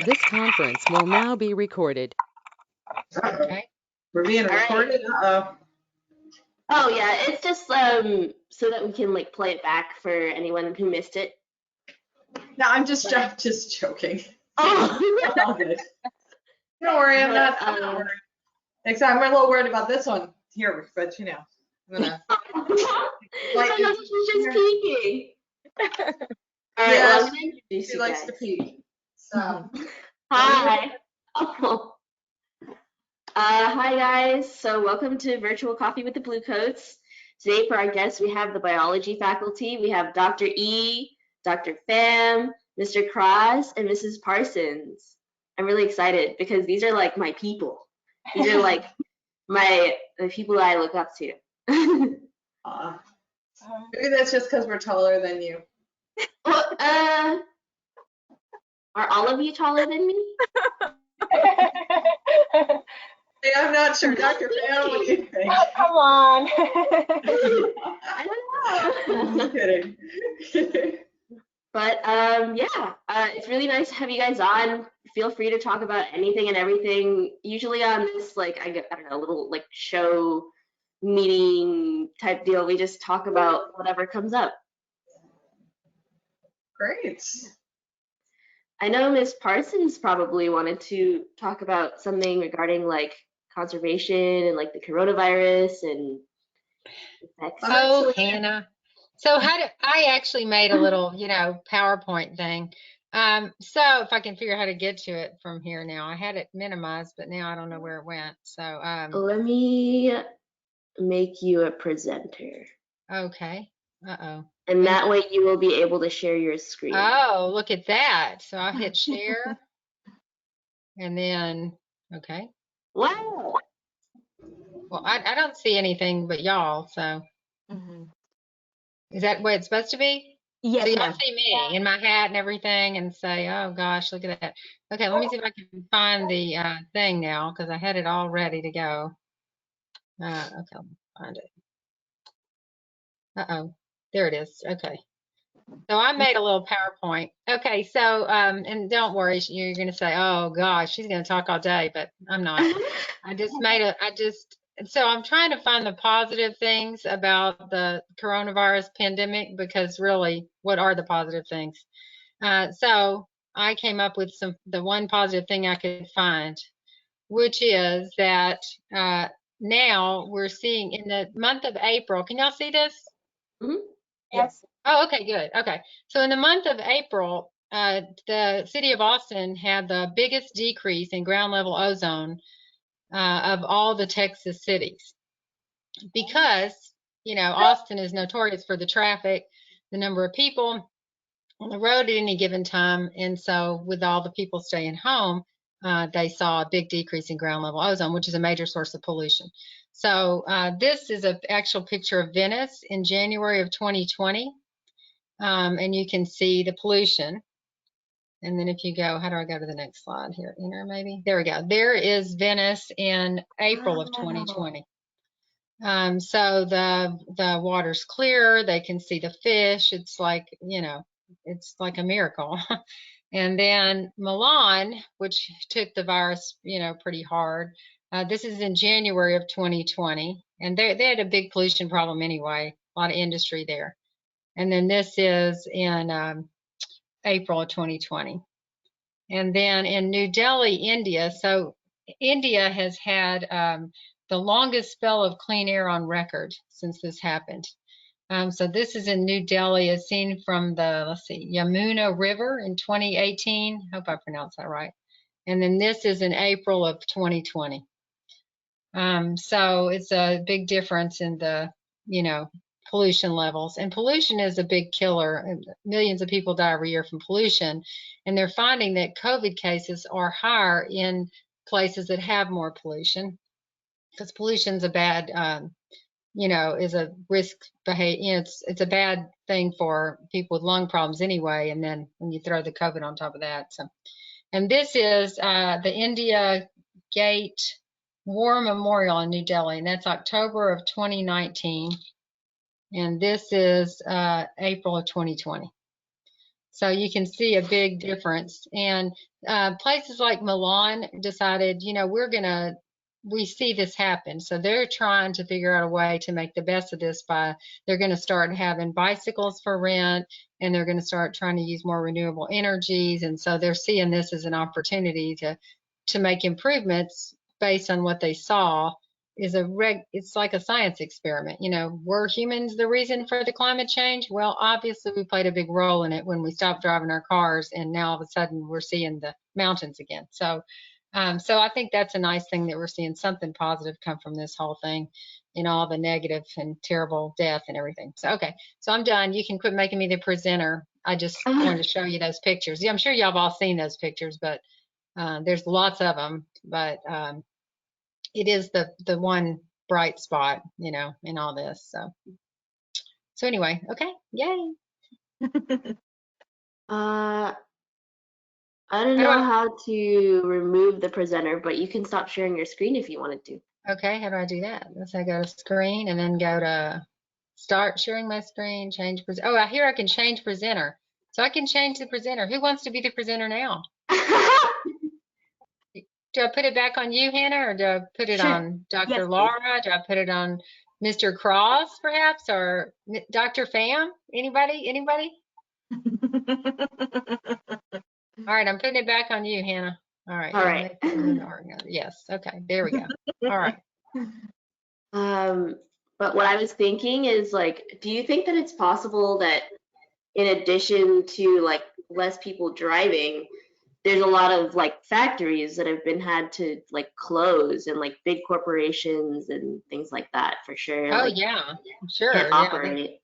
This conference will now be recorded. Okay. We're being recorded. Uh-oh. Oh yeah, it's just so that we can like play it back for anyone who missed it. No, I'm just joking. Oh. All good. Don't worry, I'm not worried. Except I'm a little worried about this one here, but you know, I'm gonna. I know she's just peeking. All right, Yeah, well, I'm gonna introduce she you likes guys. to peek. So. Hi. Oh. Hi guys. So welcome to Virtual Coffee with the Bluecoats. Today for our guests we have the biology faculty. We have Dr. E, Dr. Pham, Mr. Cross, and Mrs. Parsons. I'm really excited because these are like my people. These are like the people I look up to. Maybe that's just because we're taller than you. Well, are all of you taller than me? Hey, I'm not sure. Dr. Pham, what do you think? Oh, come on. I don't know. I'm kidding. But yeah, it's really nice to have you guys on. Feel free to talk about anything and everything. Usually on this, like, I don't know, little like show meeting type deal, we just talk about whatever comes up. Great. I know Ms. Parsons probably wanted to talk about something regarding like conservation and like the coronavirus and effects. Oh, Hannah. So I actually made a little, PowerPoint thing. So if I can figure out how to get to it from here now, I had it minimized, but now I don't know where it went. So, let me make you a presenter. Okay. Uh-oh. And that way you will be able to share your screen. Oh, look at that. So I'll hit share. And then, okay. Wow. Well, I don't see anything but y'all, so. Is that what it's supposed to be? Yes, so y'all ma'am. see me in my hat and everything and say, oh gosh, look at that. Okay, let me see if I can find the thing now because I had it all ready to go. Okay, let me find it. Uh-oh, there it is. Okay. So I made a little PowerPoint. Okay, so, and don't worry, you're going to say, oh gosh, she's going to talk all day, but I'm not. So I'm trying to find the positive things about the coronavirus pandemic because really, what are the positive things? So I came up with the one positive thing I could find, which is that now we're seeing in the month of April. Can y'all see this? Mm-hmm. Yes. Oh, okay, good. Okay. So in the month of April, the city of Austin had the biggest decrease in ground level ozone of all the Texas cities because, Austin is notorious for the traffic, the number of people on the road at any given time. And so with all the people staying home, they saw a big decrease in ground level ozone, which is a major source of pollution. So this is an actual picture of Venice in January of 2020. And you can see the pollution. And then if you go, how do I go to the next slide here? Enter maybe. There we go. There is Venice in April of 2020. So the water's clear. They can see the fish. It's like, it's like a miracle. And then Milan, which took the virus, pretty hard. This is in January of 2020. And they had a big pollution problem anyway, a lot of industry there. And then this is in April of 2020. And then in New Delhi, India, so India has had the longest spell of clean air on record since this happened. So this is in New Delhi, as seen from the, Yamuna River in 2018. Hope I pronounced that right. And then this is in April of 2020. So it's a big difference in the, pollution levels. And pollution is a big killer. Millions of people die every year from pollution. And they're finding that COVID cases are higher in places that have more pollution because pollution's a bad, is a risk behavior. It's a bad thing for people with lung problems anyway. And then when you throw the COVID on top of that. So, and this is the India Gate War Memorial in New Delhi, and that's October of 2019. And this is April of 2020. So you can see a big difference. And places like Milan decided, you know, we see this happen. So they're trying to figure out a way to make the best of this they're going to start having bicycles for rent, and they're going to start trying to use more renewable energies. And so they're seeing this as an opportunity to make improvements based on what they saw. It's like a science experiment. You know, were humans the reason for the climate change? Well, obviously we played a big role in it when we stopped driving our cars, and now all of a sudden we're seeing the mountains again. So I think that's a nice thing that we're seeing something positive come from this whole thing, in all the negative and terrible death and everything. So, okay, so I'm done. You can quit making me the presenter. I just wanted to show you those pictures. Yeah, I'm sure y'all have all seen those pictures, but there's lots of them. But it is the one bright spot, you know, in all this. So anyway, okay, yay. I don't know how to remove the presenter, but you can stop sharing your screen if you wanted to. Okay, how do I do that? Let's say go to screen and then go to start sharing my screen, change presenter. Oh, here I can change presenter. So I can change the presenter. Who wants to be the presenter now? Do I put it back on you, Hannah, or do I put it on Dr. Yes, Laura? Do I put it on Mr. Cross, perhaps, or Dr. Pham? Anybody? Anybody? All right, I'm putting it back on you, Hannah. All right. All right. Yes. Okay. There we go. All right. But what I was thinking is, like, do you think that it's possible that in addition to like less people driving, there's a lot of like factories that have been had to like close, and like big corporations and things like that for sure? Oh like, yeah, sure. can't operate.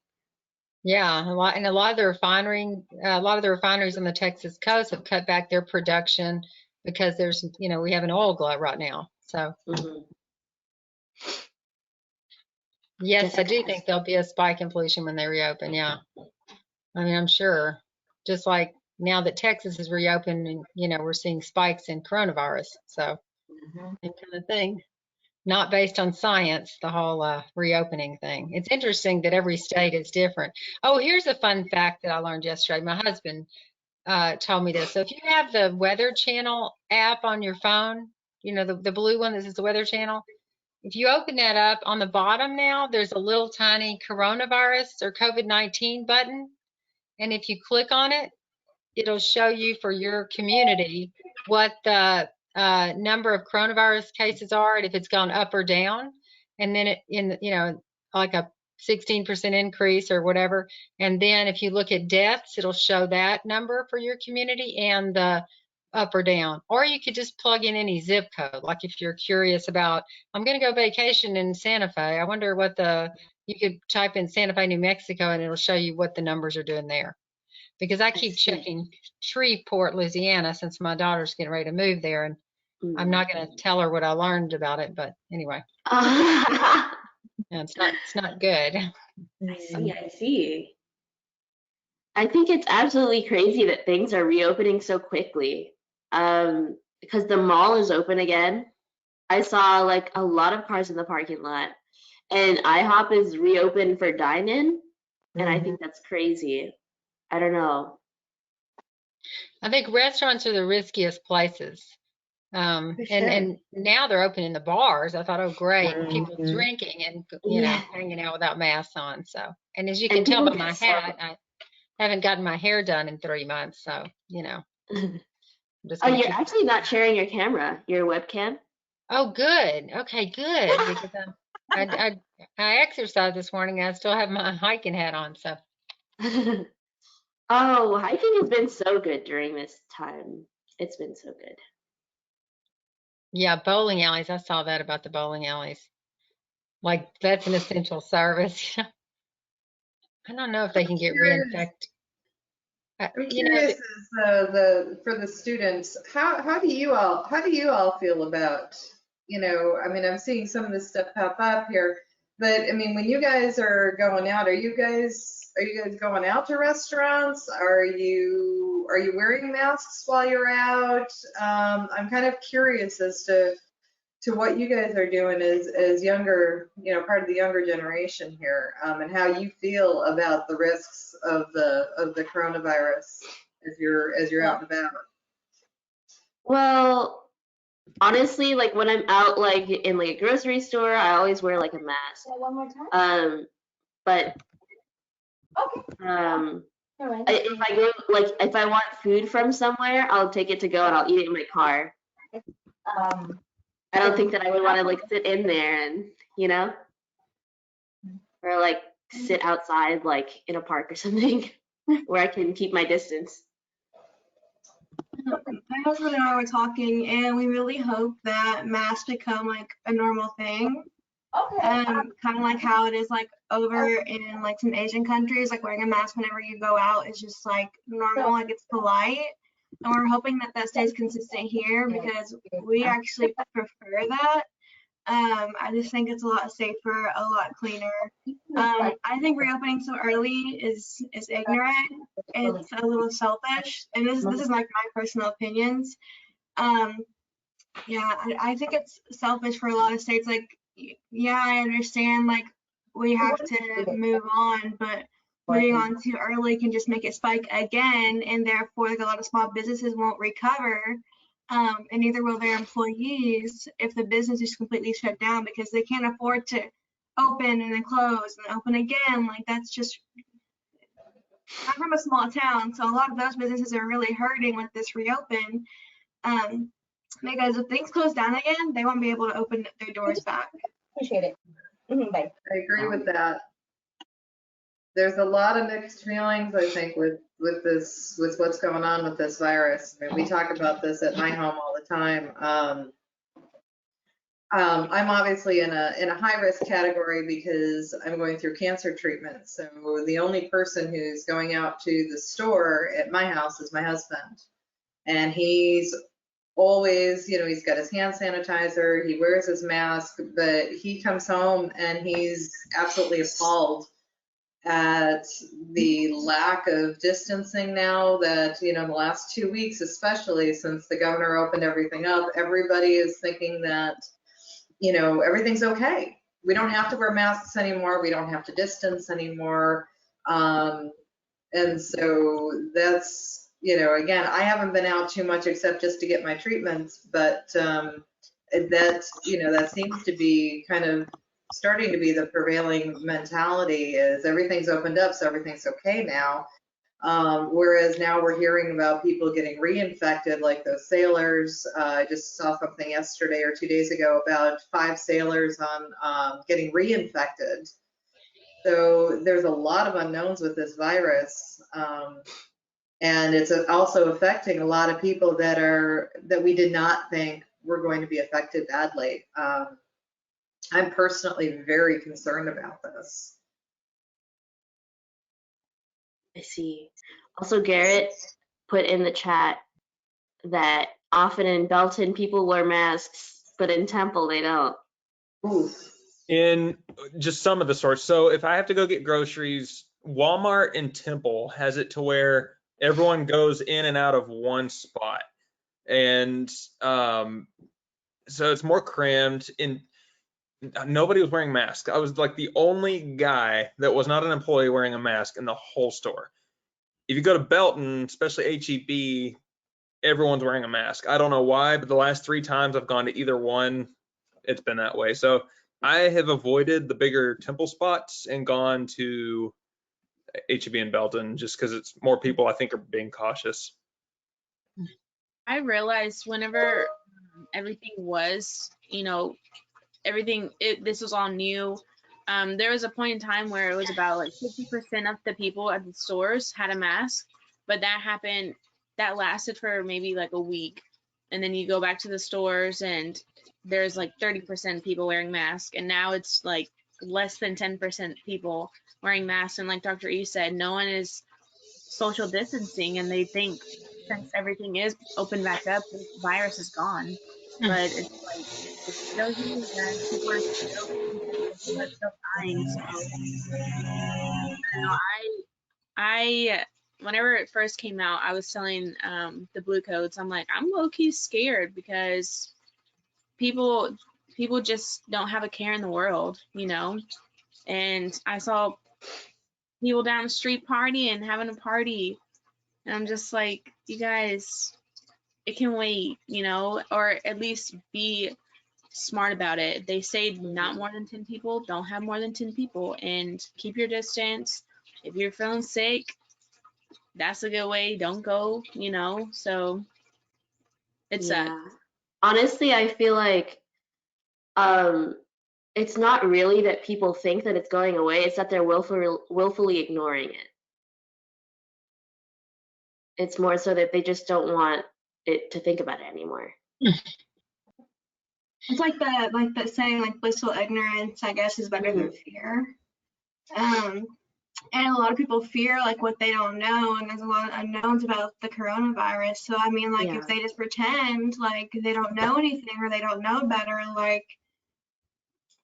Yeah, a lot of the refineries on the Texas coast have cut back their production because there's, you know, we have an oil glut right now. So yes, I do think there'll be a spike in pollution when they reopen. Yeah, I mean, I'm sure. Just like now that Texas is reopened, and you know, we're seeing spikes in coronavirus. So same kind of thing. Not based on science, the whole reopening thing. It's interesting that every state is different. Oh, here's a fun fact that I learned yesterday. My husband told me this. So if you have the Weather Channel app on your phone, you know, the blue one that says the Weather Channel, if you open that up, on the bottom now, there's a little tiny coronavirus or COVID-19 button. And if you click on it, it'll show you for your community what the number of coronavirus cases are and if it's gone up or down. And then you know, like a 16% increase or whatever. And then if you look at deaths, it'll show that number for your community and the up or down. Or you could just plug in any zip code. Like if you're curious about, I'm going to go vacation in Santa Fe. I wonder what you could type in Santa Fe, New Mexico, and it'll show you what the numbers are doing there. Because I keep checking Shreveport, Louisiana, since my daughter's getting ready to move there, and I'm not going to tell her what I learned about it, but anyway, yeah, it's not good. I see. I think it's absolutely crazy that things are reopening so quickly. Because the mall is open again. I saw like a lot of cars in the parking lot, and IHOP is reopened for dine-in, and I think that's crazy. I don't know. I think restaurants are the riskiest places. And now they're opening the bars. I thought, oh great, people drinking and you know, hanging out without masks on. So, and as you can tell by my hat, I haven't gotten my hair done in 3 months. So, you know. Oh, you're actually not sharing your camera, your webcam? Oh, good. Okay, good. Because I exercised this morning and I still have my hiking hat on. So. Oh, hiking has been so good during this time. It's been so good. Yeah, bowling alleys. I saw that about the bowling alleys. Like that's an essential service. I don't know if they can get reinfected. I'm curious, as for the students, how do you all feel about, you know, I mean, I'm seeing some of this stuff pop up here, but I mean, when you guys are going out, are you guys going out to restaurants? Are you wearing masks while you're out? I'm kind of curious as to to what you guys are doing as younger, part of the younger generation here, and how you feel about the risks of the coronavirus as you're out and about. Well, honestly, like when I'm out like in like a grocery store, I always wear like a mask. One more time. But if I go like if I want food from somewhere, I'll take it to go and I'll eat it in my car. I don't think that I would want to like sit in there and or like sit outside like in a park or something where I can keep my distance. My husband and I were talking, and we really hope that masks become like a normal thing. Okay. Kind of like how it is like over in like some Asian countries, like wearing a mask whenever you go out is just like normal, like it's polite. And we're hoping that that stays consistent here because we actually prefer that. I just think it's a lot safer, a lot cleaner. I think reopening so early is ignorant. It's a little selfish, and this is like my personal opinions. Yeah, I think it's selfish for a lot of states. Like, yeah, I understand like we have to move on, but moving on too early can just make it spike again, and therefore like a lot of small businesses won't recover. And neither will their employees if the business is completely shut down because they can't afford to open and then close and open again. Like that's just, I'm from a small town, so a lot of those businesses are really hurting with this reopen. Because if things close down again, they won't be able to open their doors back. Appreciate it. Bye. I agree with that. There's a lot of mixed feelings, I think, with what's going on with this virus. I mean, we talk about this at my home all the time. I'm obviously in a high risk category because I'm going through cancer treatment. So the only person who's going out to the store at my house is my husband, and he's always, he's got his hand sanitizer, he wears his mask, but he comes home and he's absolutely appalled at the lack of distancing now that, in the last 2 weeks, especially since the governor opened everything up, everybody is thinking that, everything's okay. We don't have to wear masks anymore. We don't have to distance anymore. And so that's, again, I haven't been out too much except just to get my treatments, but that seems to be kind of starting to be the prevailing mentality is everything's opened up, so everything's okay now. Whereas now we're hearing about people getting reinfected, like those sailors. I just saw something yesterday or 2 days ago about 5 sailors on getting reinfected. So there's a lot of unknowns with this virus. And it's also affecting a lot of people that we did not think were going to be affected badly. I'm personally very concerned about this. I see. Also, Garrett put in the chat that often in Belton people wear masks, but in Temple they don't. Ooh. In just some of the stores. So if I have to go get groceries, Walmart and Temple has it to where everyone goes in and out of one spot. And so it's more crammed. And nobody was wearing masks. I was like the only guy that was not an employee wearing a mask in the whole store. If you go to Belton, especially H-E-B, everyone's wearing a mask. I don't know why, but the last 3 times I've gone to either one, it's been that way. So I have avoided the bigger Temple spots and gone to H-E-B and Belton just because it's more people I think are being cautious. I realized whenever everything was, this was all new. There was a point in time where it was about like 50% of the people at the stores had a mask, but that lasted for maybe like a week. And then you go back to the stores and there's like 30% people wearing masks. And now it's like less than 10% people wearing masks. And like Dr. E said, no one is social distancing, and they think since everything is open back up, the virus is gone. But it's like, it's still here, and people are still people are still dying. So I whenever it first came out, I was telling the Blue Coats, I'm like, I'm low-key scared because people people just don't have a care in the world, And I saw people down the street partying, having a party, and I'm just like, you guys, it can wait, or at least be smart about it. They say not more than 10 people, don't have more than 10 people, and keep your distance. If you're feeling sick, that's a good way. Don't go, so it's that. Yeah. Honestly, I feel like it's not really that people think that it's going away, it's that they're willfully ignoring it. It's more so that they just don't want it to think about it anymore. It's like the saying, like blissful ignorance, I guess, is better than fear. And a lot of people fear like what they don't know, and there's a lot of unknowns about the coronavirus. So I mean, like, if they just pretend like they don't know anything or they don't know better, like,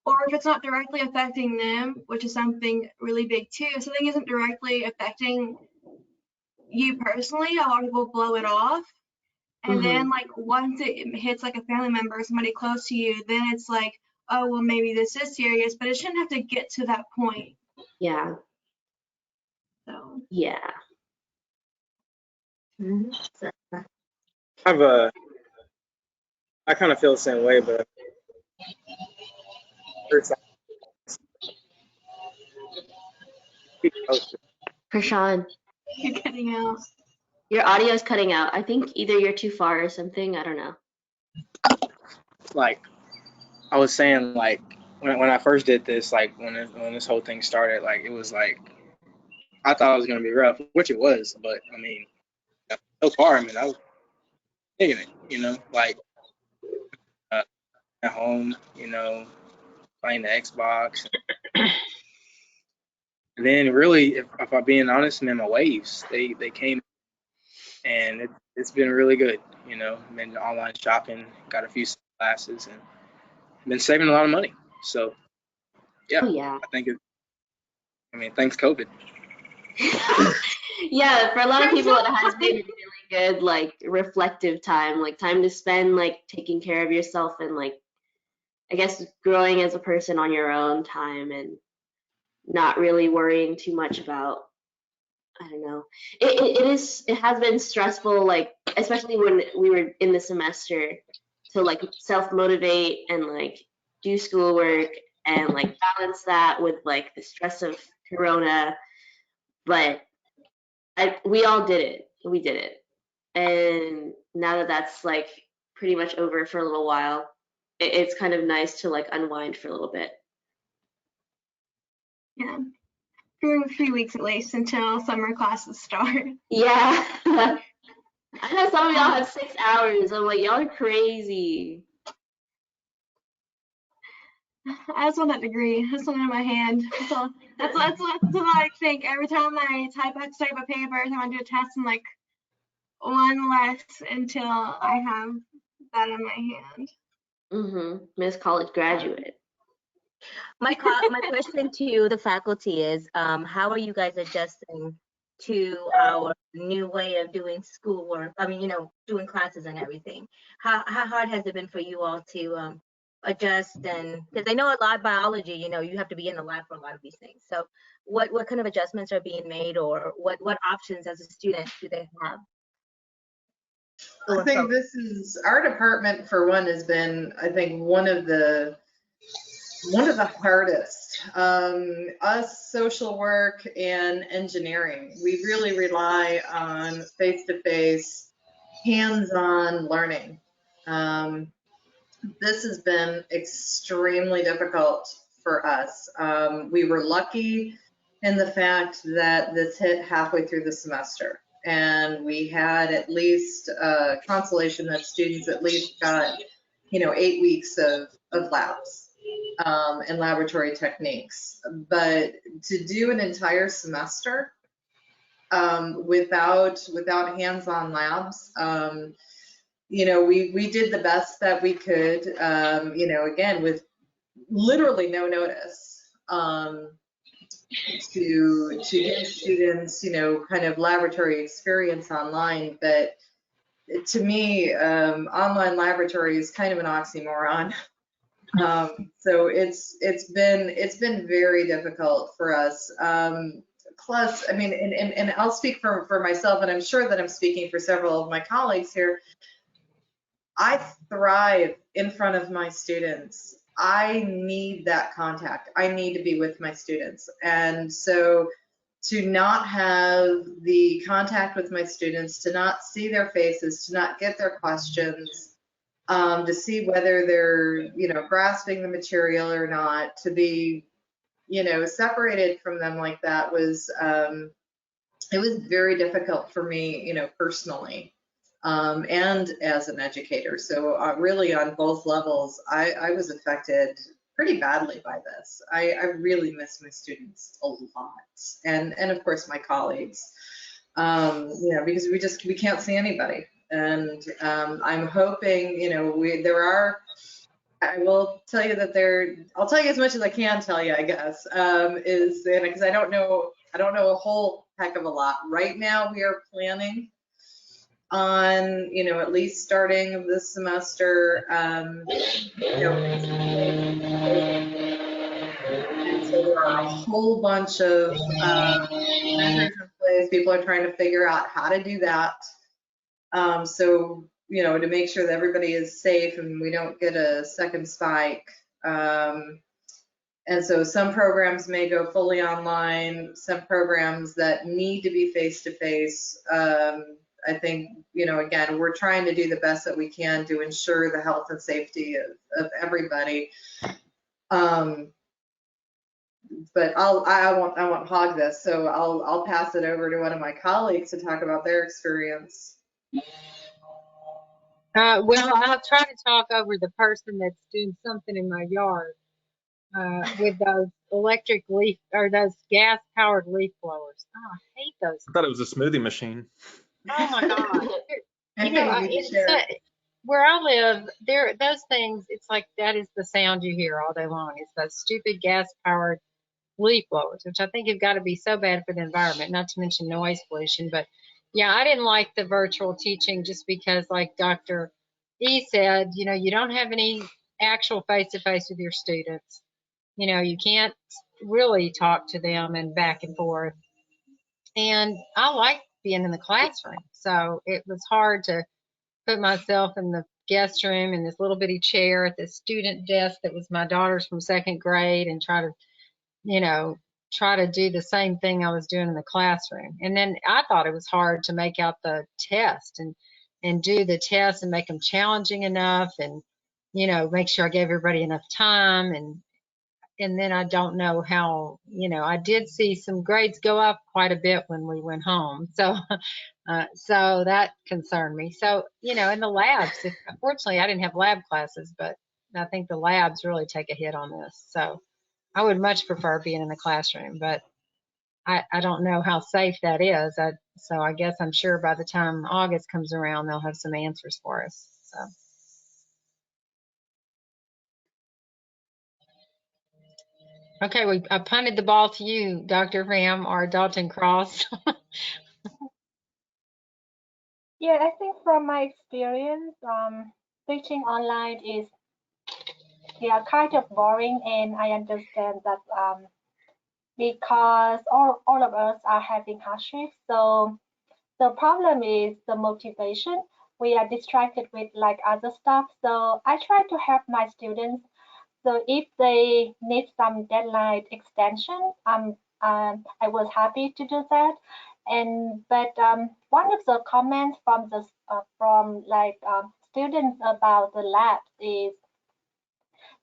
or if it's not directly affecting them, which is something really big too, if something isn't directly affecting you personally, a lot of people blow it off. And then like once it hits like a family member or somebody close to you, then it's like, oh, well, maybe this is serious, but it shouldn't have to get to that point. Yeah. So. Yeah. I kind of feel the same way, but Krishan, You're cutting out. your audio's cutting out. I think either you're too far or something. I don't know. Like I was saying, like when I first did this, like when this whole thing started, like it was like I thought it was gonna be rough, which it was, but I mean, so far, I mean, I was digging it, like at home, playing the Xbox. And then really, if I'm being honest, man, my waves, they came, and it's been really good, been online shopping, got a few classes, and been saving a lot of money. So yeah, Oh, yeah. I think thanks COVID. Yeah, for a lot of people it has been really good, like reflective time, like time to spend like taking care of yourself and like I guess growing as a person on your own time and not really worrying too much about, I don't know. It has been stressful, like especially when we were in the semester, to like self-motivate and like do schoolwork and like balance that with like the stress of Corona. But we all did it. We did it. And now that that's like pretty much over for a little while, it's kind of nice to like unwind for a little bit. Yeah. For a few weeks at least until summer classes start. Yeah. I know some of y'all have 6 hours. I'm like, y'all are crazy. I just want that degree. I just want it in my hand. So that's what I think. Every time I type a paper, every time I do a test, I'm like one less until I have that in my hand. Miss College graduate. My question to the faculty is, how are you guys adjusting to our new way of doing schoolwork? I mean, doing classes and everything. How hard has it been for you all to adjust? And because I know a lot of biology, you have to be in the lab for a lot of these things. So what kind of adjustments are being made, or what options as a student do they have? I think our department, for one, has been, I think, one of the hardest. Us, social work and engineering, we really rely on face-to-face, hands-on learning. This has been extremely difficult for us. We were lucky in the fact that this hit halfway through the semester, and we had at least consolation that students at least got 8 weeks of labs and laboratory techniques. But to do an entire semester without hands-on labs, we did the best that we could, again, with literally no notice, to give students, kind of laboratory experience online. But to me, online laboratory is kind of an oxymoron. So it's been very difficult for us. Plus, I mean, and I'll speak for myself, and I'm sure that I'm speaking for several of my colleagues here. I thrive in front of my students. I need that contact. I need to be with my students. And so to not have the contact with my students, to not see their faces, to not get their questions, to see whether they're, grasping the material or not, to be, separated from them like that was, it was very difficult for me, personally, and as an educator. So really on both levels, I was affected pretty badly by this. I really miss my students a lot, and of course my colleagues, because we can't see anybody. And I'm hoping, I will tell you that I'll tell you as much as I can tell you, I guess, is because I don't know a whole heck of a lot. Right now we are planning on, at least starting this semester, and so there are a whole bunch of measures in place. People are trying to figure out how to do that. So, to make sure that everybody is safe and we don't get a second spike. And so some programs may go fully online, some programs that need to be face-to-face. I think, again, we're trying to do the best that we can to ensure the health and safety of everybody. But I won't hog this, so I'll pass it over to one of my colleagues to talk about their experience. Well, I'll try to talk over the person that's doing something in my yard with those electric leaf or those gas powered leaf blowers. Oh, I hate those. I thought it was a smoothie machine. Oh my God. Where I live, those things, it's like that is the sound you hear all day long. It's those stupid gas powered leaf blowers, which I think have got to be so bad for the environment, not to mention noise pollution. But yeah, I didn't like the virtual teaching just because, like Dr. E said, you don't have any actual face-to-face with your students. You can't really talk to them and back and forth. And I like being in the classroom. So it was hard to put myself in the guest room in this little bitty chair at the student desk that was my daughter's from second grade and try to do the same thing I was doing in the classroom. And then I thought it was hard to make out the test and do the test and make them challenging enough and, make sure I gave everybody enough time. And then I don't know how, I did see some grades go up quite a bit when we went home. So, so that concerned me. So, in the labs, fortunately I didn't have lab classes, but I think the labs really take a hit on this. So I would much prefer being in the classroom, but I don't know how safe that is. So I guess I'm sure by the time August comes around, they'll have some answers for us. So. Okay, I punted the ball to you, Dr. Ram or Dalton Cross. Yeah, I think from my experience, teaching online is kind of boring, and I understand that because all of us are having hardship. So the problem is the motivation. We are distracted with like other stuff. So I try to help my students. So if they need some deadline extension, I was happy to do that. But one of the comments from the students about the lab is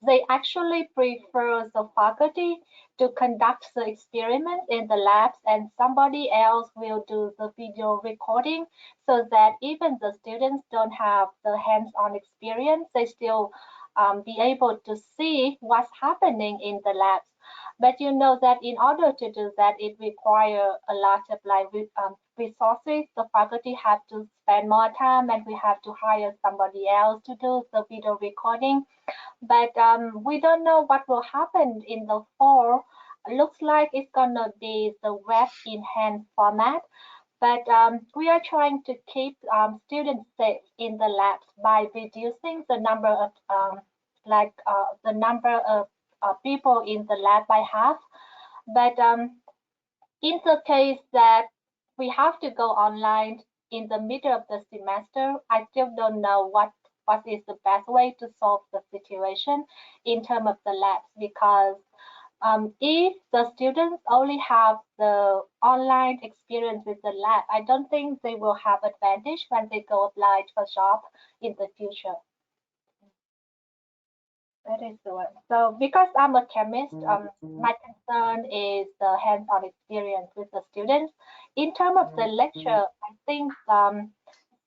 they actually prefer the faculty to conduct the experiment in the labs and somebody else will do the video recording so that even the students don't have the hands-on experience, they still be able to see what's happening in the labs. But you know that in order to do that, it requires a lot of resources. The faculty have to spend more time and we have to hire somebody else to do the video recording. But we don't know what will happen in the fall. Looks like it's gonna be the web in hand format. But we are trying to keep students safe in the labs by reducing the number of like the number of people in the lab by half. But in the case that we have to go online in the middle of the semester, I still don't know what is the best way to solve the situation in terms of the labs, because if the students only have the online experience with the lab, I don't think they will have advantage when they go apply for job in the future. That is the one. So because I'm a chemist, my concern is the hands-on experience with the students. In terms of the lecture, I think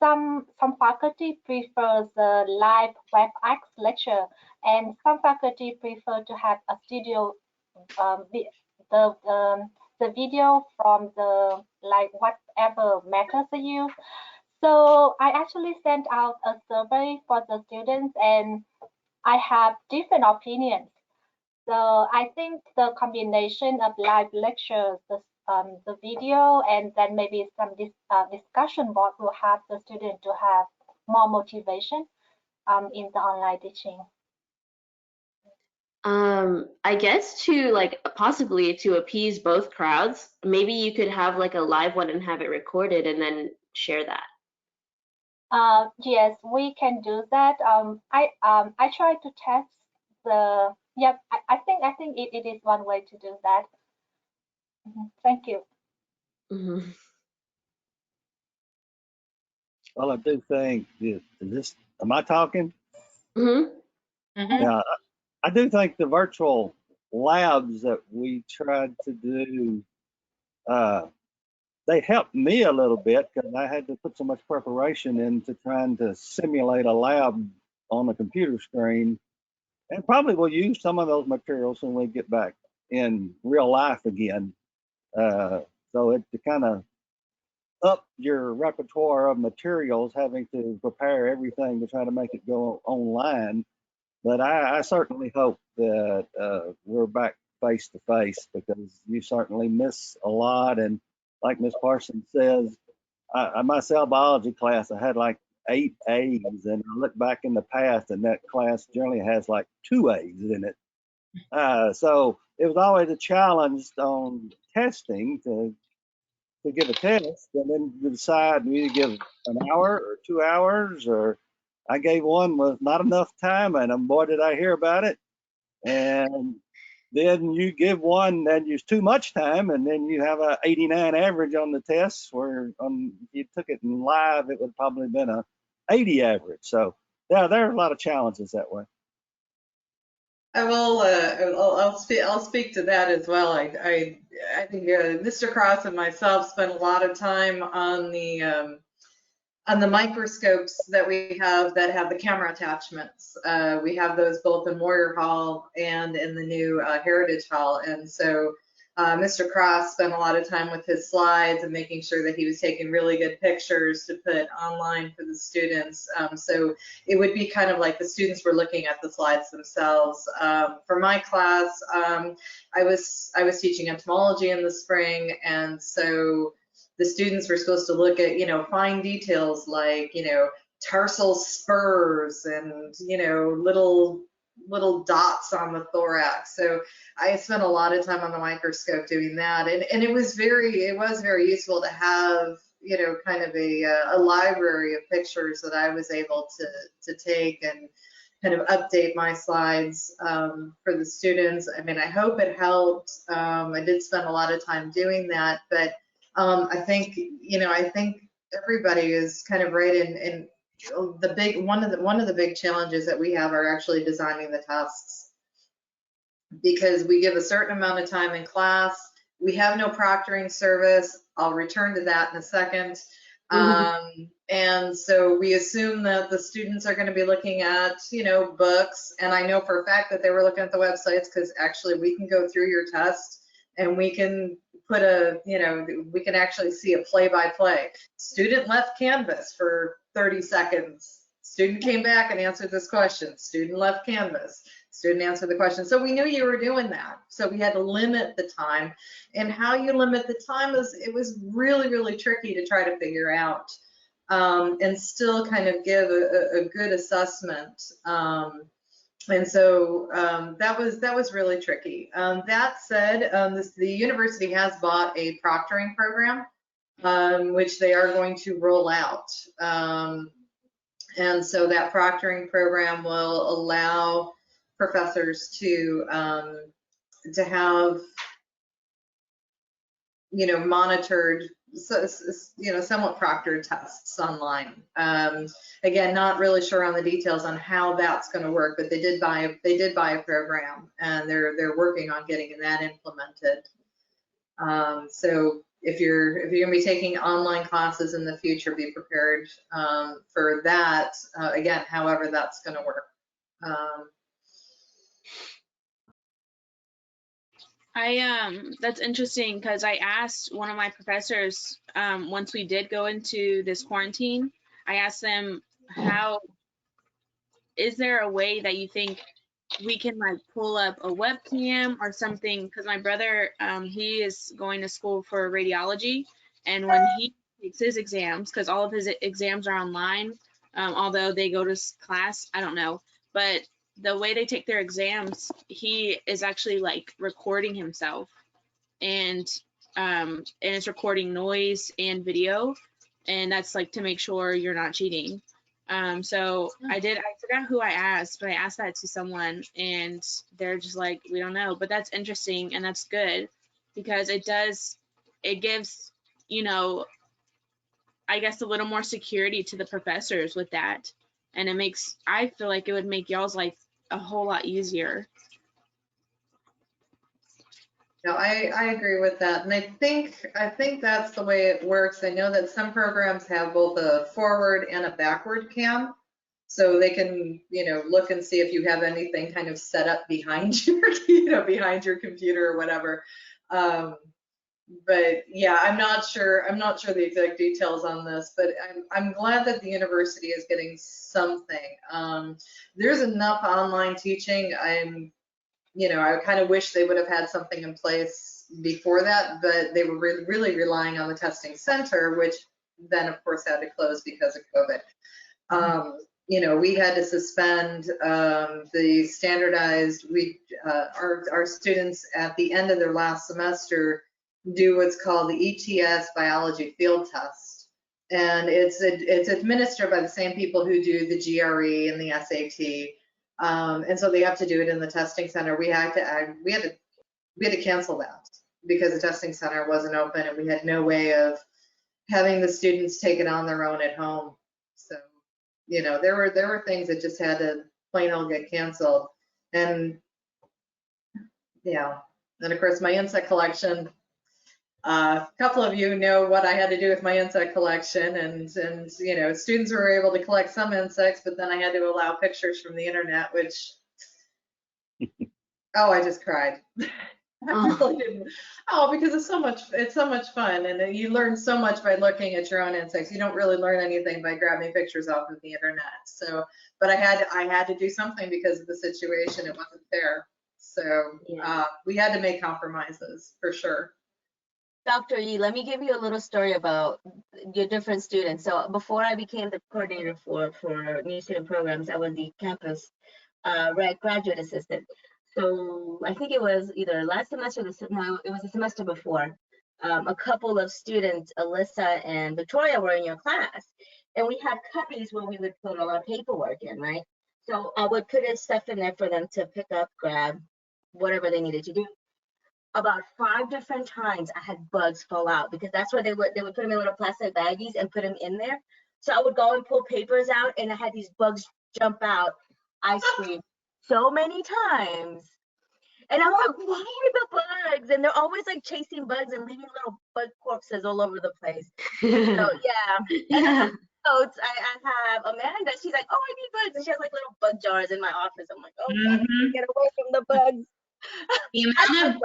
some faculty prefers the live WebEx lecture, and some faculty prefer to have a studio the video from the like whatever methods they use. So I actually sent out a survey for the students, and I have different opinions. So I think the combination of live lectures, the video, and then maybe some discussion board will help the student to have more motivation in the online teaching. I guess to like possibly to appease both crowds, maybe you could have like a live one and have it recorded and then share that. Yes, we can do that. I tried to test the I think it is one way to do that. Thank you. Mm-hmm. Well, I do think this. Am I talking? Mm-hmm. Yeah, I do think the virtual labs that we tried to do, they helped me a little bit because I had to put so much preparation into trying to simulate a lab on a computer screen, and probably will use some of those materials when we get back in real life again. So it kind of up your repertoire of materials, having to prepare everything to try to make it go online. But I certainly hope that we're back face to face, because you certainly miss a lot. And like Miss Parsons says, my cell biology class, I had like 8 A's, and I look back in the past, and that class generally has like 2 A's in it. So it was always a challenge on testing to give a test, and then you decide you either give an hour or 2 hours, or I gave one with not enough time, and boy, did I hear about it. And then you give one that use too much time, and then you have a 89 average on the tests, where if you took it in live, it would probably been a 80 average. So yeah, there are a lot of challenges that way. I will. I'll speak to that as well. I think Mr. Cross and myself spent a lot of time on the microscopes that we have that have the camera attachments. We have those both in Warrior Hall and in the new Heritage Hall, and so Mr. Cross spent a lot of time with his slides and making sure that he was taking really good pictures to put online for the students. So it would be kind of like the students were looking at the slides themselves. For my class, I was teaching entomology in the spring, and so the students were supposed to look at, fine details like, tarsal spurs and, little dots on the thorax. So I spent a lot of time on the microscope doing that. And it was very useful to have, kind of a library of pictures that I was able to take and kind of update my slides for the students. I mean, I hope it helped. I did spend a lot of time doing that, but I think everybody is kind of right in one of the big challenges that we have are actually designing the tests, because we give a certain amount of time in class. We have no proctoring service. I'll return to that in a second. And so we assume that the students are going to be looking at, books. And I know for a fact that they were looking at the websites, because actually we can go through your test and we can put we can actually see a play-by-play. Student left Canvas for 30 seconds. Student came back and answered this question. Student left Canvas. Student answered the question. So we knew you were doing that. So we had to limit the time. And how you limit the time was really, really tricky to try to figure out, and still kind of give a good assessment And so that was really tricky. That said, the university has bought a proctoring program, which they are going to roll out. And so that proctoring program will allow professors to have, monitored, somewhat proctored tests online. Again, not really sure on the details on how that's going to work, but they did buy a program, and they're working on getting that implemented. So if you're going to be taking online classes in the future, be prepared for that. Again, however that's going to work. That's interesting, because I asked one of my professors, once we did go into this quarantine, I asked them, how is there a way that you think we can like pull up a webcam or something? Because my brother, he is going to school for radiology, and when he takes his exams, because all of his exams are online, although they go to class, I don't know, but the way they take their exams, he is actually like recording himself, and it's recording noise and video, and that's like to make sure you're not cheating. So I forgot who I asked, but I asked that to someone, and they're just like, we don't know. But that's interesting, and that's good, because it gives, I guess, a little more security to the professors with that. And I feel like it would make y'all's life a whole lot easier. No, I agree with that, and I think that's the way it works. I know that some programs have both a forward and a backward cam, so they can, look and see if you have anything kind of set up behind behind your computer or whatever. But yeah, I'm not sure the exact details on this, but I'm glad that the university is getting something. There's enough online teaching. I kind of wish they would have had something in place before that, but they were really relying on the testing center, which then of course had to close because of COVID. We had to suspend the standardized, our students at the end of their last semester do what's called the ETS biology field test. And it's administered by the same people who do the GRE and the SAT. And so they have to do it in the testing center. We had to cancel that because the testing center wasn't open, and we had no way of having the students take it on their own at home. So, there were things that just had to plain old get canceled. And yeah, and of course my insect collection. A couple of you know what I had to do with my insect collection, and students were able to collect some insects, but then I had to allow pictures from the internet, which I just cried. I really didn't. Because it's so much fun, and you learn so much by looking at your own insects. You don't really learn anything by grabbing pictures off of the internet. So, but I had to do something because of the situation. It wasn't fair. So we had to make compromises for sure. Dr. Yi, let me give you a little story about your different students. So before I became the coordinator for new student programs, I was the campus graduate assistant. So I think it was either last semester, it was the semester before. A couple of students, Alyssa and Victoria, were in your class, and we had cubbies where we would put all our paperwork in, right? So I would put in stuff in there for them to pick up, grab, whatever they needed to do. About 5 different times I had bugs fall out, because that's where they would put them in little plastic baggies and put them in there. So I would go and pull papers out, and I had these bugs jump out. I screamed so many times. And I'm like, why are the bugs? And they're always like chasing bugs and leaving little bug corpses all over the place. So yeah. And notes, I have Amanda. She's like, oh, I need bugs. And she has like little bug jars in my office. I'm like, okay, get away from the bugs. The amount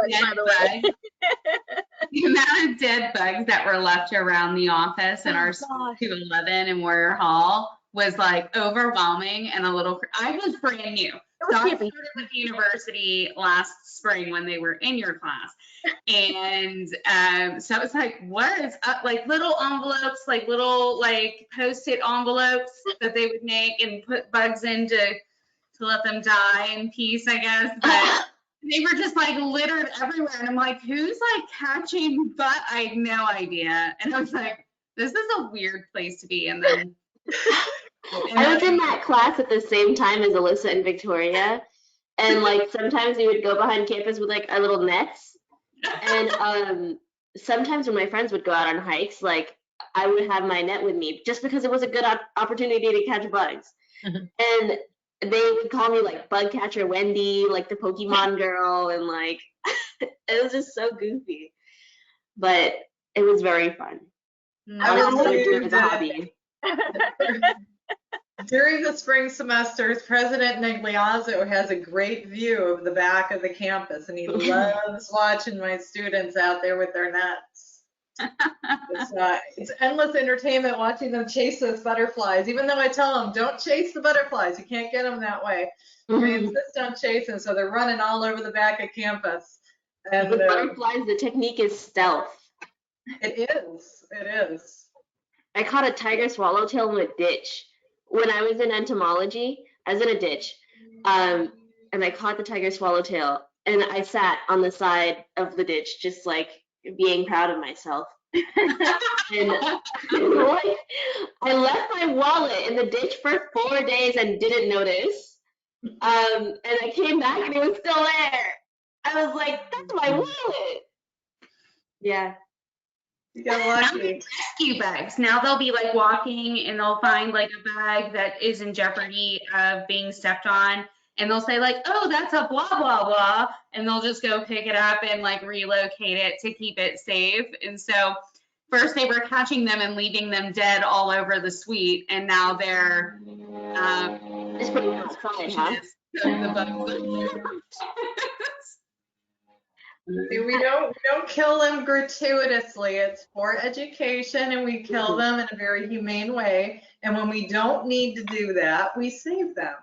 of dead bugs that were left around the office in our 211 in Warrior Hall was like overwhelming, and I was brand new. So I started with the university last spring when they were in your class. And so it was like, what is up? Like little envelopes, like little like Post-it envelopes that they would make and put bugs into to let them die in peace, I guess. But they were just like littered everywhere. And I'm like, who's like catching butt? I had no idea. And I was like, this is a weird place to be. And then I was in that class at the same time as Alyssa and Victoria. And like sometimes we would go behind campus with like our little nets. And sometimes when my friends would go out on hikes, like I would have my net with me just because it was a good opportunity to catch bugs. And they would call me like Bug Catcher Wendy, like the Pokemon girl, and like it was just so goofy. But it was very fun. I will tell you as a hobby. During the spring semesters, President Negliazzo has a great view of the back of the campus, and he loves watching my students out there with their nets. It's endless entertainment watching them chase those butterflies, even though I tell them, don't chase the butterflies. You can't get them that way. They insist on chasing, so they're running all over the back of campus. And with butterflies, the technique is stealth. It is. It is. I caught a tiger swallowtail in a ditch. When I was in entomology, I was in a ditch, and I caught the tiger swallowtail, and I sat on the side of the ditch, just like being proud of myself. And like, I left my wallet in the ditch for 4 days and didn't notice. And I came back and it was still there. I was like, that's my wallet. Yeah. You got lucky. Rescue bags. Now they'll be like walking and they'll find like a bag that is in jeopardy of being stepped on. And they'll say like, oh, that's a blah, blah, blah. And they'll just go pick it up and like relocate it to keep it safe. And so first they were catching them and leaving them dead all over the suite. And now they're just putting them outside, huh? We don't kill them gratuitously. It's for education, and we kill them in a very humane way. And when we don't need to do that, we save them.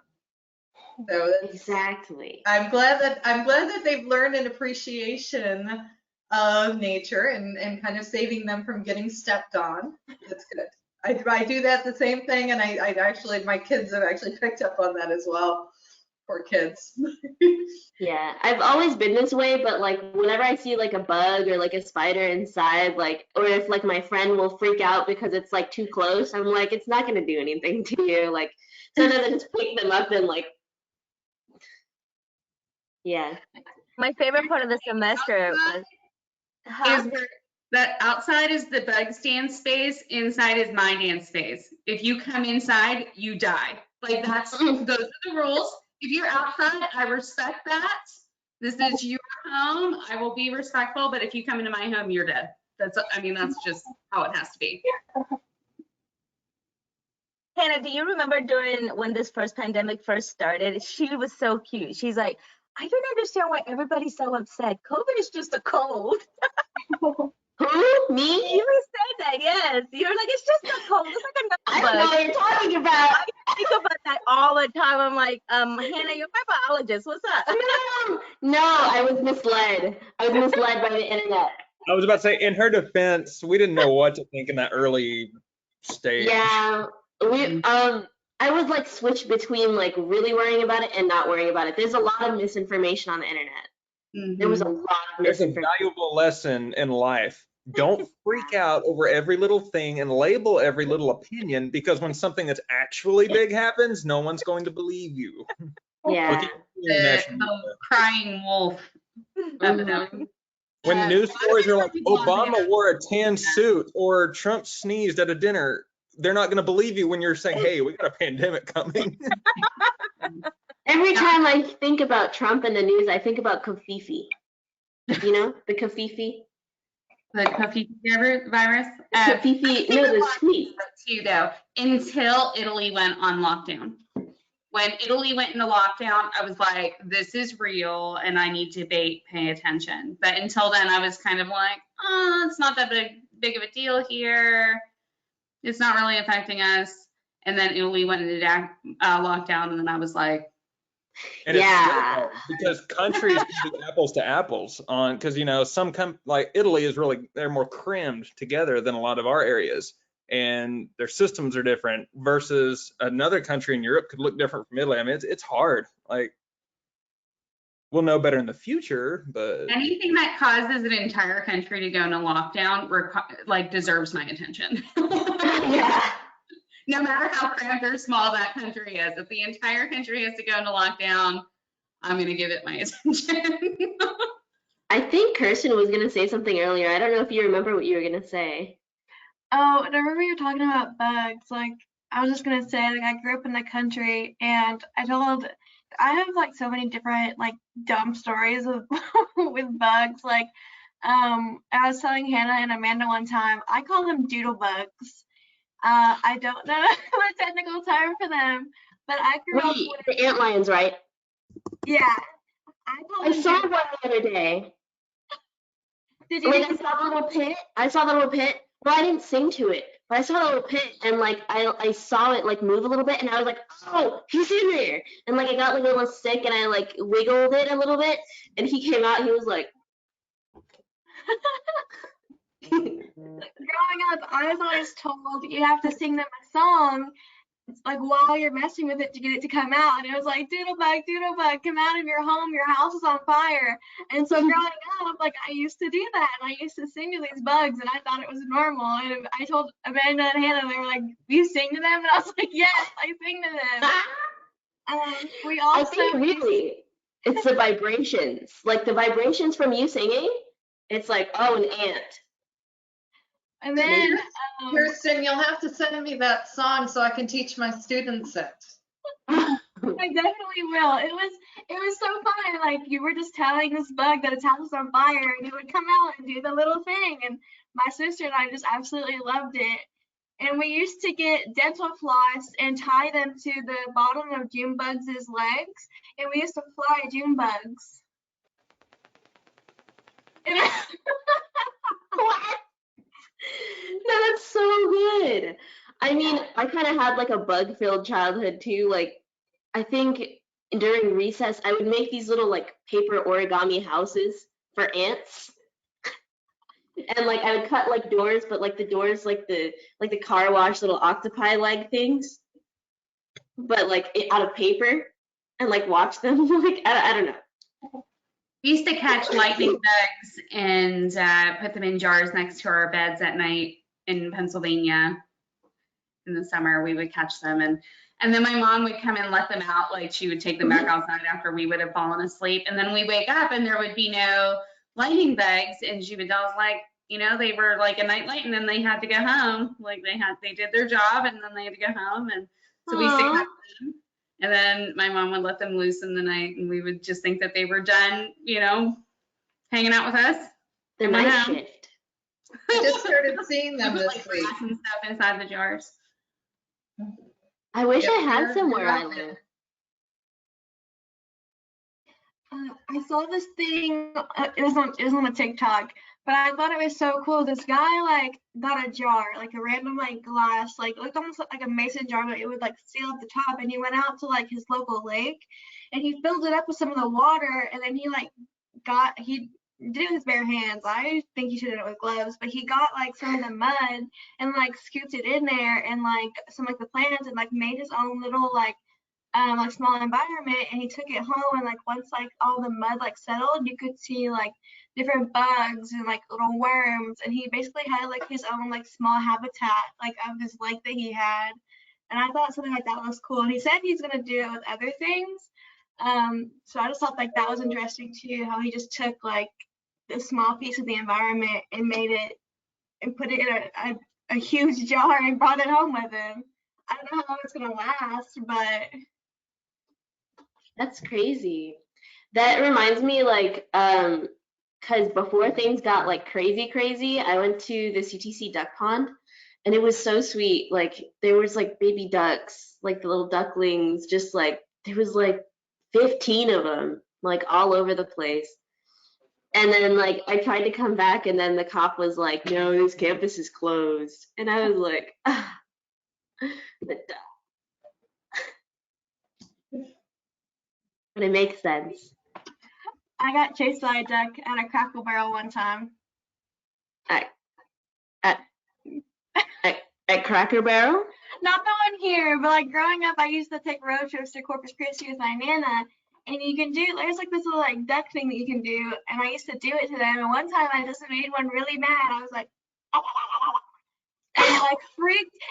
So exactly. I'm glad that they've learned an appreciation of nature and kind of saving them from getting stepped on. That's good. I do that the same thing, and I actually, my kids have actually picked up on that as well. Poor kids. Yeah, I've always been this way, but like whenever I see like a bug or like a spider inside, like, or if like my friend will freak out because it's like too close, I'm like, it's not gonna do anything to you. Like sometimes I just pick them up and like, yeah. My favorite part of the semester was is that outside is the bug stand space, inside is my dance space. If you come inside, you die. Like those are the rules. If you're outside, I respect that. This is your home. I will be respectful, but if you come into my home, you're dead. That's just how it has to be. Hannah, do you remember when this first pandemic first started? She was so cute. She's like, I don't understand why everybody's so upset. COVID is just a cold. Who? Me? You said that, yes. You're like, it's just a cold. It's like another I bug. don't know what you're talking about. I think about that all the time. I'm like, Hannah, you're my biologist. What's up? No, I was misled. I was misled by the internet. I was about to say, in her defense, we didn't know what to think in that early stage. Yeah, I would like switch between like really worrying about it and not worrying about it. There's a lot of misinformation on the internet. There was a lot of There's a misinformation. valuable lesson in life. Don't freak out over every little thing and label every little opinion, because when something that's actually big happens, no one's going to believe you. Yeah. The crying wolf. When news stories are like, Obama wore a tan suit or Trump sneezed at a dinner, they're not going to believe you when you're saying, hey, we got a pandemic coming. Every time I think about Trump in the news, I think about Kofifi. You know, the Kofifi? The Kofifi virus? Kofifi, no, the sneeze. Too, though, until Italy went on lockdown. When Italy went into lockdown, I was like, this is real and I need to pay attention. But until then, I was kind of like, oh, it's not that big of a deal here. It's not really affecting us. And then Italy went into lockdown, and then I was like, and yeah, because countries can be apples to apples on, because like Italy is really, they're more crammed together than a lot of our areas. and their systems are different versus another country in Europe could look different from Italy. I mean, it's hard. Like, we'll know better in the future, but anything that causes an entire country to go into lockdown like deserves my attention. Yeah. No matter how cramped or small that country is, if the entire country has to go into lockdown, I'm going to give it my attention. I think Kirsten was gonna say something earlier. I don't know if you remember what you were gonna say. Oh, and I remember you were talking about bugs. Like, I was just gonna say, like, I grew up in the country, and I have like so many different like dumb stories with with bugs. Like, I was telling Hannah and Amanda one time, I call them doodle bugs. I don't know the technical term for them, but I grew up Wait, with, the antlions, right? yeah, I call I them saw doodle. one the other day. Did you? Like, I saw the little pit. I saw the little pit. Well, I didn't sing to it, but I saw the little pit, and like I saw it like move a little bit, and I was like, oh, he's in there. And like I got like a little stick, and I like wiggled it a little bit, and he came out. He was like. Growing up, I was always told you have to sing them a song, like while you're messing with it to get it to come out. And it was like, doodle bug, come out of your home, your house is on fire. And so growing up, like I used to do that. And I used to sing to these bugs, and I thought it was normal. And I told Amanda and Hannah, they were like, you sing to them? And I was like, yes, I sing to them. We also I think really it's the vibrations. Like the vibrations from you singing, it's like, oh, an ant. And then Kirsten, you'll have to send me that song so I can teach my students it. I definitely will. It was so fun. Like you were just telling this bug that its house was on fire, and it would come out and do the little thing. And my sister and I just absolutely loved it. And we used to get dental floss and tie them to the bottom of June bugs' legs, and we used to fly June bugs. And What? No, that's so good. I mean, I kind of had like a bug-filled childhood too. Like, I think during recess, I would make these little like paper origami houses for ants. And like I would cut like doors, but like the doors like the car wash little octopi leg things, but like out of paper, and like watch them. Like I don't know. We used to catch lightning bugs and put them in jars next to our beds at night in Pennsylvania. In the summer, we would catch them, and then my mom would come and let them out. Like she would take them back outside after we would have fallen asleep, and then we wake up and there would be no lightning bugs, and she would tell us like, you know, they were like a nightlight, and then they had to go home. Like they did their job, and then they had to go home, and so we used to catch them. And then my mom would let them loose in the night, and we would just think that they were done, you know, hanging out with us. The night shift. I just started seeing them this like week. grass and stuff inside the jars. I wish I had some where I live. I saw this thing. It was on a TikTok, but I thought it was so cool. This guy like got a jar, like a random like glass, like looked almost like a mason jar, but it would like seal at the top. And he went out to like his local lake, and he filled it up with some of the water, and then he did it with his bare hands. I think he should have done it with gloves, but he got like some of the mud and like scooped it in there, and like some like the plants, and like made his own little like small environment. And he took it home, and like once like all the mud like settled, you could see like different bugs and like little worms, and he basically had like his own like small habitat like of this lake that he had. And I thought something like that was cool, and he said he's gonna do it with other things. So I just thought like that was interesting too, how he just took like a small piece of the environment and made it and put it in a huge jar and brought it home with him. I don't know how long it's gonna last, but That's crazy. That reminds me, like, because before things got like crazy, I went to the CTC duck pond, and it was so sweet. Like, there was like baby ducks, like the little ducklings, just like there was like 15 of them, like all over the place. And then like I tried to come back, and then the cop was like, "No, this campus is closed." And I was like, ah, the duck. But it makes sense. I got chased by a duck at a Crackle Barrel one time. At Cracker Barrel? Not the one here, but like growing up, I used to take road trips to Corpus Christi with my nana, and you can do, there's like this little like duck thing that you can do, and I used to do it to them, and one time I just made one really mad. I was like, and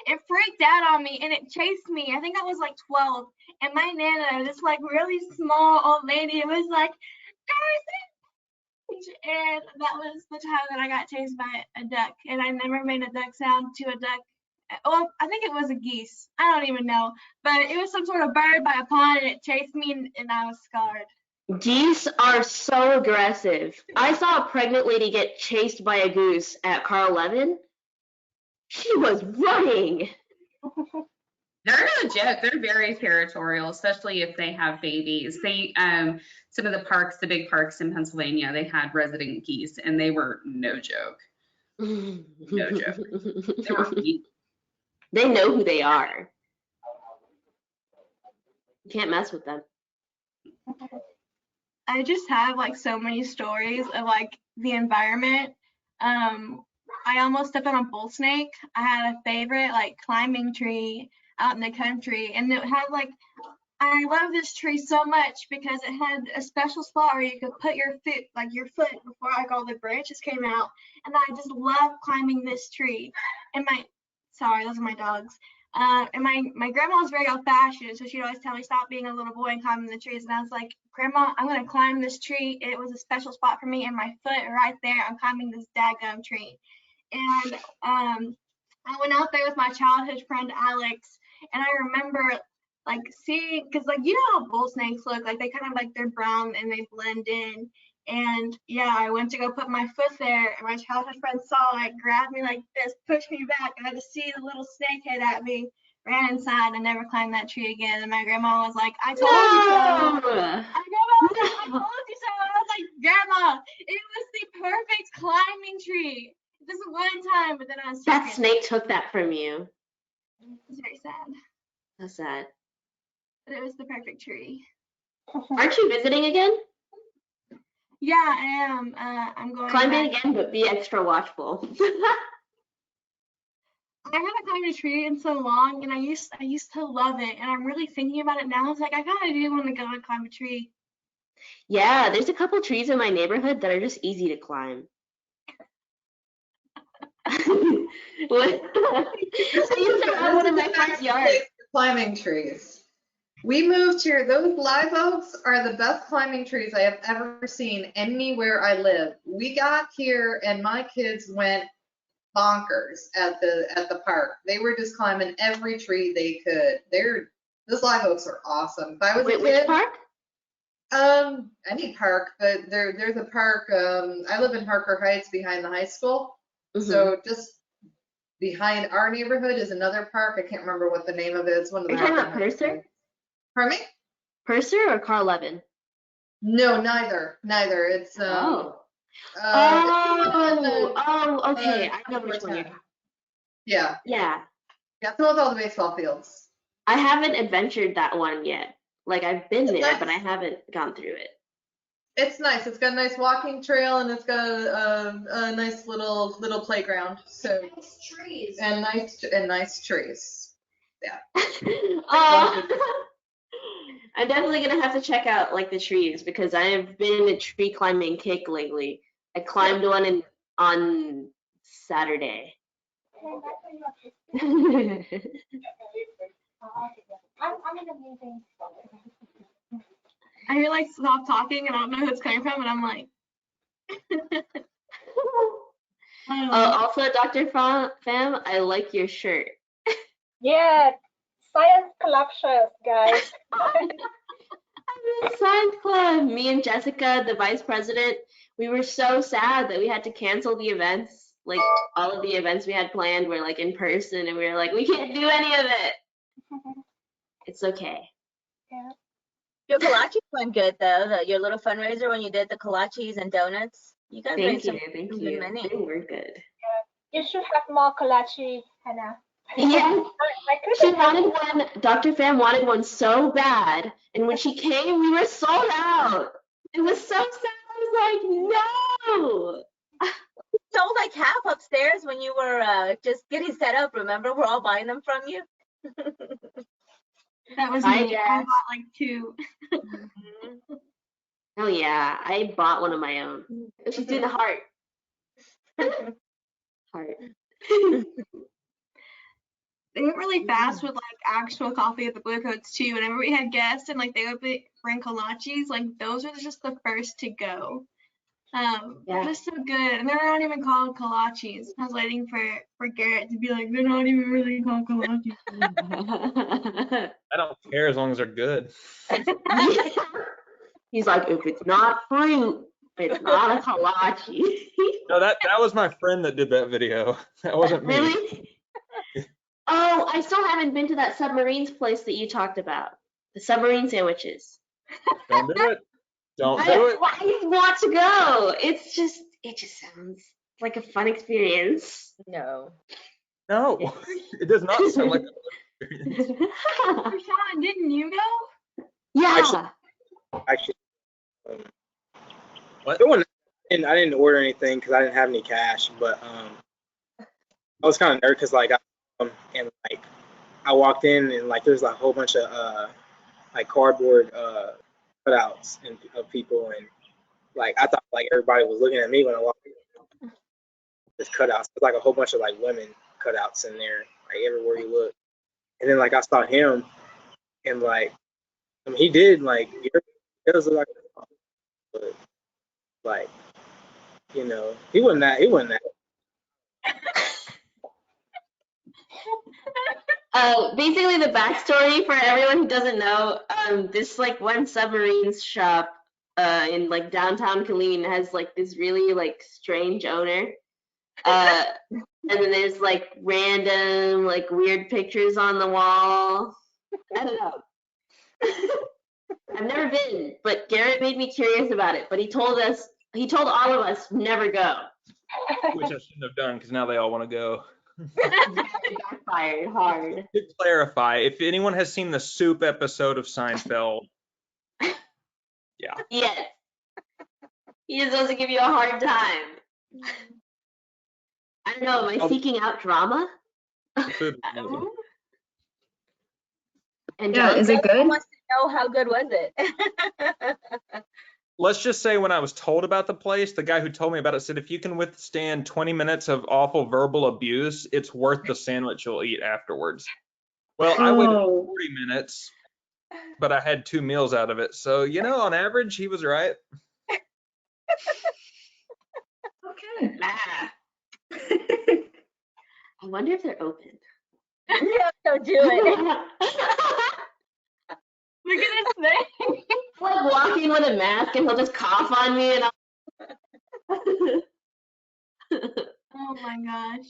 it freaked out on me, and it chased me. I think I was like 12, and my nana, this like really small old lady, was like, and that was the time that I got chased by a duck, and I never made a duck sound to a duck. Well, I think it was a geese. I don't even know, but it was some sort of bird by a pond, and it chased me, and I was scarred. Geese are so aggressive. I saw a pregnant lady get chased by a goose at Carl Levin. She was running. They're no joke. They're very territorial, especially if they have babies. They some of the parks, the big parks in Pennsylvania, they had resident geese, and they were no joke. No joke. They were mean. They know who they are. You can't mess with them. I just have like so many stories of like the environment. I almost stepped on a bull snake. I had a favorite like climbing tree out in the country, and it had like, I love this tree so much because it had a special spot where you could put your foot before like all the branches came out, and I just love climbing this tree. And sorry, those are my dogs. And my grandma was very old-fashioned, so she'd always tell me, stop being a little boy and climbing the trees. And I was like, Grandma, I'm gonna climb this tree. It was a special spot for me, and my foot right there, I'm climbing this daggum tree. And I went out there with my childhood friend Alex, and I remember like seeing, because like you know how bull snakes look, like they kind of like, they're brown and they blend in. And yeah, I went to go put my foot there, and my childhood friend saw it, grabbed me like this, pushed me back, and I had to see the little snake head at me, ran inside, and never climbed that tree again. And my grandma was like, I told you so. My grandma was like, I told you so. And I was like, Grandma, it was the perfect climbing tree. This one time, but then I was That snake took that from you. It's very sad. That's sad. But it was the perfect tree. Aren't you visiting again? Yeah, I am. I'm going. Climb it again, but be extra watchful. I haven't climbed a tree in so long, and I used to love it, and I'm really thinking about it now. It's like I kind of do want to go and climb a tree. Yeah, there's a couple trees in my neighborhood that are just easy to climb. What? I used to have one in my front yard. Climbing trees. We moved here. Those live oaks are the best climbing trees I have ever seen anywhere I live. We got here and my kids went bonkers at the park. They were just climbing every tree they could. Those live oaks are awesome. If I was a kid, which park? Any park, but there's a park. I live in Harker Heights behind the high school. Mm-hmm. So just behind our neighborhood is another park. I can't remember what the name of it is. One of the. Are you talking about Purser? Pardon me? Purser or Carl Levin? No, neither. It's okay. I know which one you're talking. Yeah. Yeah. Yeah, it's with all the baseball fields. I haven't adventured that one yet. Like I've been there, but I haven't gone through it. It's nice. It's got a nice walking trail, and it's got a nice little playground. So nice trees. And nice trees. Yeah. I'm definitely gonna have to check out like the trees because I have been in a tree climbing kick lately. I climbed one on Saturday. I hear like stop talking and I don't know who it's coming from, and I'm like. Also, Dr. Pham, I like your shirt. Yeah, science club shirt, guys. I'm in science club. Me and Jessica, the vice president, we were so sad that we had to cancel the events. Like all of the events we had planned were like in person, and we were like, we can't do any of it. It's okay. Yeah. Your kolaches went good though. Your little fundraiser when you did the kolaches and donuts. You guys Thank you. good money. They were good. You should have more kolache, Hannah. Yeah. She wanted one. Dr. Pham wanted one so bad, and when she came, we were sold out. It was so sad. I was like, no. sold like half upstairs when you were just getting set up. Remember, we're all buying them from you. That was I me. I bought like 2. Oh yeah, I bought one of my own. She's doing the heart. Heart. They went really fast with like actual coffee at the Blue Coats too. Whenever we had guests and like they would bring kolaches, like those were just the first to go. Just so good. And they're not even called kolaches. I was waiting for Garrett to be like, they're not even really called kolaches. I don't care as long as they're good. He's like, if it's not fruit, it's not a kolache. No, that was my friend that did that video. That wasn't me. Really? Oh, I still haven't been to that submarines place that you talked about. The submarine sandwiches. Don't do it. Don't do it. I want to go. It just sounds like a fun experience. No. No, it does not sound like a fun experience. Rashawn, didn't you go? Yeah. Actually, What? I didn't order anything because I didn't have any cash, but I was kind of nervous because like and like I walked in and like there's like a whole bunch of like cardboard cutouts and of people, and like I thought like everybody was looking at me when I walked in. There's cutouts. There's like a whole bunch of like women cutouts in there, like everywhere you look. And then like I saw him, and like I mean he did like it was like, but like you know he wasn't that. Basically the backstory for everyone who doesn't know, this like one submarines shop in like downtown Killeen has like this really like strange owner. And then there's like random like weird pictures on the wall. I don't know. I've never been, but Garrett made me curious about it. But he told all of us never go. Which I shouldn't have done because now they all want to go. It backfired hard. To clarify, if anyone has seen the Soup episode of Seinfeld, yeah. Yes. He just wants to give you a hard time. I don't know, am I seeking out drama? And Yeah, is it good? Wants to know how good was it? Let's just say when I was told about the place, the guy who told me about it said if you can withstand 20 minutes of awful verbal abuse, it's worth the sandwich you'll eat afterwards. Well, I waited 40 minutes, but I had 2 meals out of it. So, you know, on average, he was right. Okay. I wonder if they're open. Yeah, don't do it. Look at this thing. Like walking with a mask and he'll just cough on me and Oh my gosh.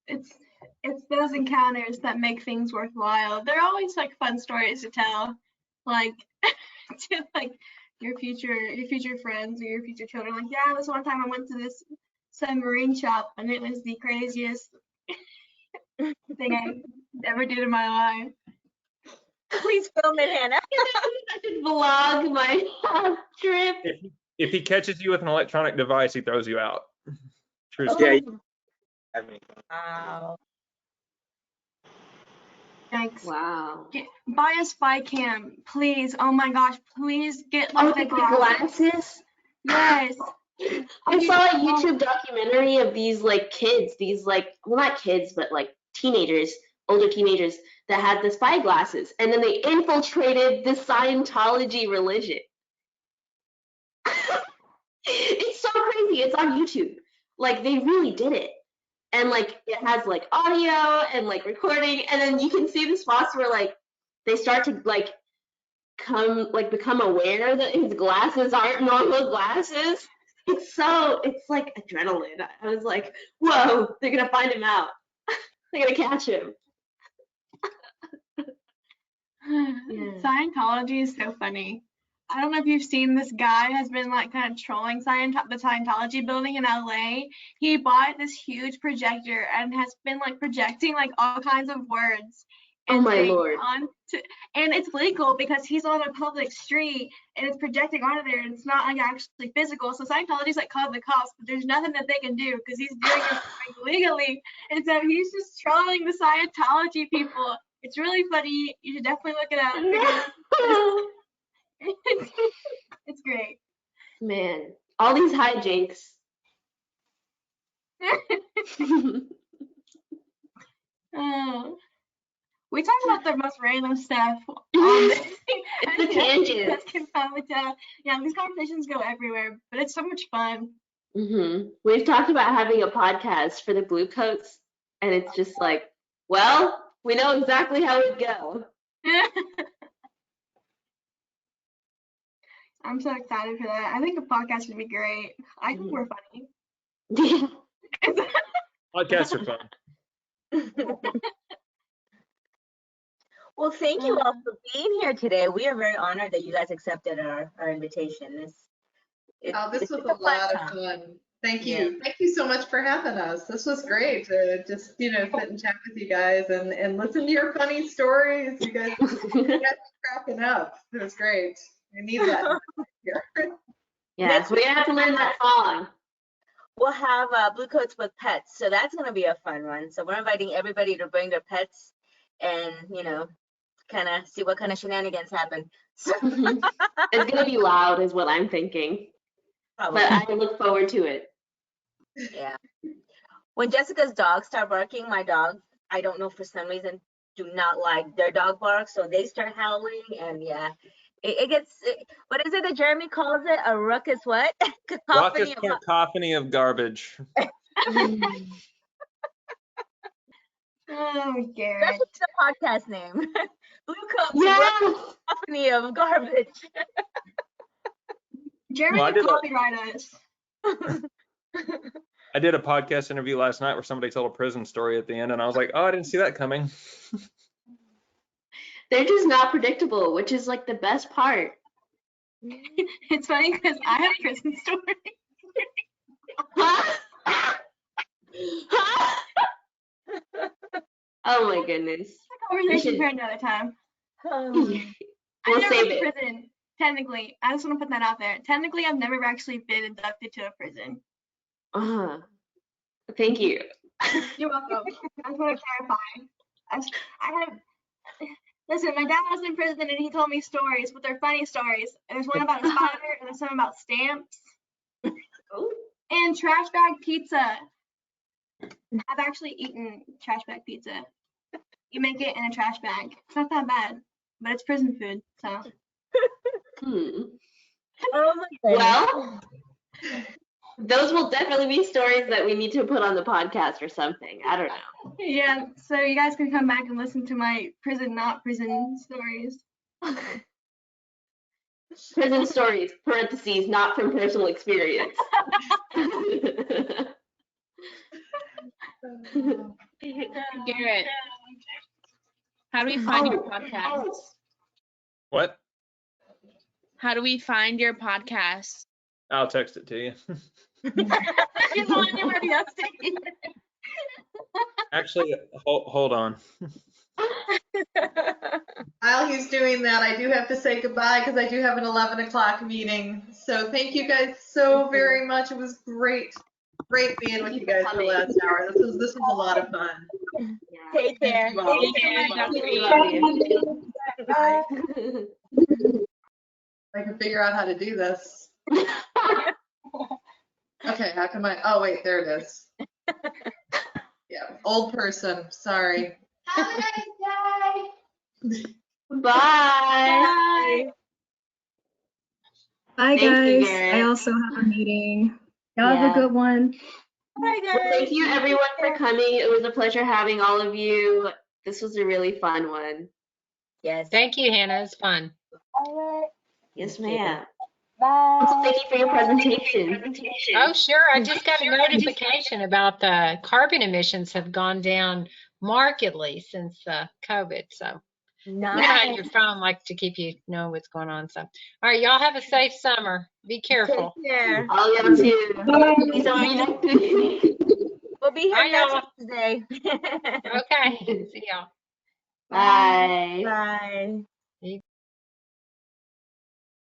It's those encounters that make things worthwhile. They're always like fun stories to tell, like to like your future friends or your future children. Like, yeah, this one time I went to this submarine shop and it was the craziest thing I ever did in my life. Please film it, Hannah. I should vlog my trip. If he catches you with an electronic device, he throws you out. True Yeah. Wow. Thanks. Wow. Buy a spy cam, please. Oh my gosh, please get like the glasses. Yes. I saw a YouTube documentary of these like kids, these like, well, not kids, but like teenagers, older teenagers that had the spy glasses, and then they infiltrated the Scientology religion. It's so crazy. It's on YouTube. Like they really did it. And like it has like audio and like recording, and then you can see the spots where like they start to like become aware that his glasses aren't normal glasses. It's like adrenaline. I was like, whoa, they're gonna find him out. They're gonna catch him. Yeah. Scientology is so funny. I don't know if you've seen, this guy has been like kind of trolling the Scientology building in LA. He bought this huge projector and has been like projecting like all kinds of words Oh and my saying Lord. and it's legal because he's on a public street and it's projecting onto there and it's not like actually physical. So Scientology's like called the cops, but there's nothing that they can do because he's doing it legally. And so he's just trolling the Scientology people. It's really funny. You should definitely look it up. It's great. Man, all these hijinks. We talk about the most random stuff on this. It's the tangents. Yeah, these conversations go everywhere, but it's so much fun. We've talked about having a podcast for the Blue Coats, and it's just like, well, we know exactly how it would go. I'm so excited for that. I think a podcast would be great. I think we're funny. Yeah. Podcasts are fun. Well, thank you all for being here today. We are very honored that you guys accepted our invitation. This was a lot of fun. Thank you. Yeah. Thank you so much for having us. This was great to just, sit and chat with you guys and listen to your funny stories. You guys are cracking up. It was great. We need that here. Yeah, we have to learn that song. We'll have Blue Coats with pets, so that's going to be a fun one. So we're inviting everybody to bring their pets and, kind of see what kind of shenanigans happen. It's going to be loud is what I'm thinking. Probably. But I look forward to it. Yeah. When Jessica's dogs start barking, my dogs, I don't know, for some reason, do not like their dog bark, so they start howling, and yeah. It gets, what is it that Jeremy calls it? A ruckus what? Raucous cacophony of garbage. Oh, Garrett. That's the podcast name. Blue Coats, cacophony of garbage. Jeremy can copyright us. I did a podcast interview last night where somebody told a prison story at the end, and I was like, oh, I didn't see that coming. They're just not predictable, which is like the best part. It's funny because I have prison stories. Oh my goodness. Conversation for another time. We'll save it. Prison, technically. I just want to put that out there. Technically, I've never actually been inducted to a prison. Thank you. You're welcome. I just want to clarify. Listen, my dad was in prison and he told me stories, but they're funny stories. And there's one about a spider and there's some about stamps. And trash bag pizza. I've actually eaten trash bag pizza. You make it in a trash bag. It's not that bad, but it's prison food, so. Oh my goodness. Well, those will definitely be stories that we need to put on the podcast or something. I don't know. Yeah, so you guys can come back and listen to my prison, not prison stories. Prison stories, parentheses, not from personal experience. Garrett, how do we find your podcast? What? How do we find your podcast? I'll text it to you. Actually, hold on. While he's doing that, I do have to say goodbye because I do have an 11 o'clock meeting. So thank you guys so very much. It was great being with you guys for the last hour. This was a lot of fun. Take care. Bye. I can figure out how to do this. Okay, how come oh wait, there it is. Yeah, old person, sorry. Have a nice day. Bye. Bye, Thank guys. you, I also have a meeting. Y'all have a good one. Bye, guys. Well, thank you everyone for coming. It was a pleasure having all of you. This was a really fun one. Yes. Thank you, Hannah. It's fun. Yes, ma'am. Bye. Thank you for your presentation. Oh, sure. I just got a notification about the carbon emissions have gone down markedly since COVID. So on your phone like to keep you know what's going on. So, all right, y'all have a safe summer. Be careful. Take care. All y'all too. Peace on you next week. We'll be here Bye, next y'all. Wednesday. Okay. See y'all. Bye. Bye.